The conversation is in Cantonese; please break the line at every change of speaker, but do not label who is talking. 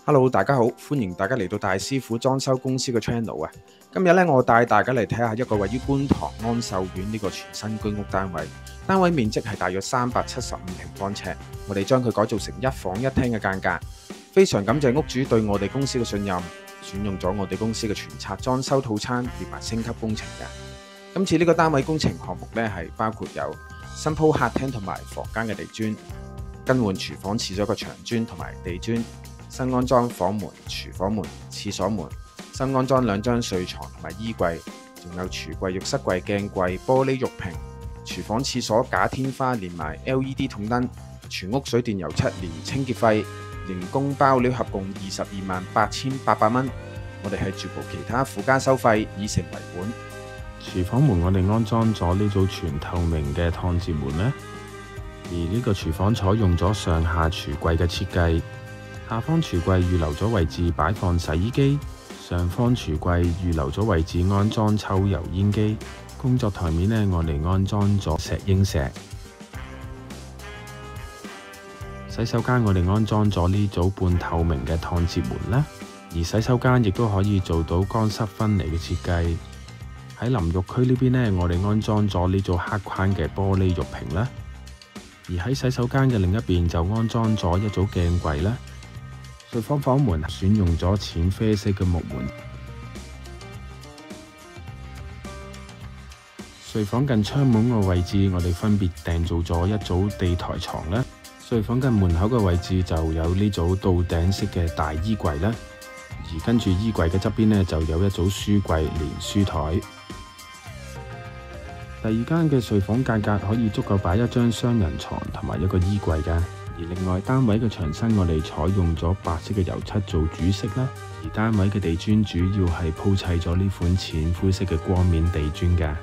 Hello，大家好，歡迎大家嚟到大師傅裝修公司嘅 channel 啊！今日咧，我帶大家嚟睇下一個位於觀塘安秀苑呢個全新居屋單位，單位面積係大約375平方尺，我哋將佢改造成一房一廳嘅間隔。非常感謝屋主對我哋公司嘅信任，選用咗我哋公司嘅全拆裝修套餐，連埋升級工程嘅。今次呢個單位工程項目咧係包括有新鋪客廳同埋房間嘅地磚，更換廚房廁所嘅牆磚同埋地磚。新安裝房門、廚房門、廁所門，新安裝2張睡床同埋衣櫃，仲有櫥櫃、浴室櫃、鏡櫃、玻璃玉屏，廚房、廁所假天花連埋 LED 筒燈，全屋水電油漆連清潔費，連工包料合共228800蚊。我哋係絕無其他附加收費，以成為本。
廚房門我哋安裝咗呢組全透明嘅趟接門呢，而呢個廚房採用咗上下櫥櫃嘅設計。下方櫥櫃預留咗位置擺放洗衣機，上方櫥櫃預留咗位置安裝抽油煙機。工作台面呢，我哋安裝咗石英石。洗手間我哋安裝咗呢組半透明嘅趟接門啦，而洗手間亦都可以做到乾濕分離嘅設計。喺淋浴區呢邊呢，我哋安裝咗呢組黑框嘅玻璃浴屏啦，而喺洗手間嘅另一邊就安裝咗一組鏡櫃啦。睡房房門選用咗淺啡色嘅木門。睡房近窗門嘅位置，我哋分別訂做咗一組地台床啦。睡房近門口嘅位置就有呢組到頂式嘅大衣櫃啦，而跟住衣櫃嘅側邊呢，就有一組書櫃連書台。第二間嘅睡房間隔可以足夠擺1張雙人床同埋一個衣櫃㗎。而另外單位嘅牆身我哋採用咗白色嘅油漆做主色啦，而單位嘅地磚主要係鋪砌咗呢款淺灰色嘅光面地磚㗎。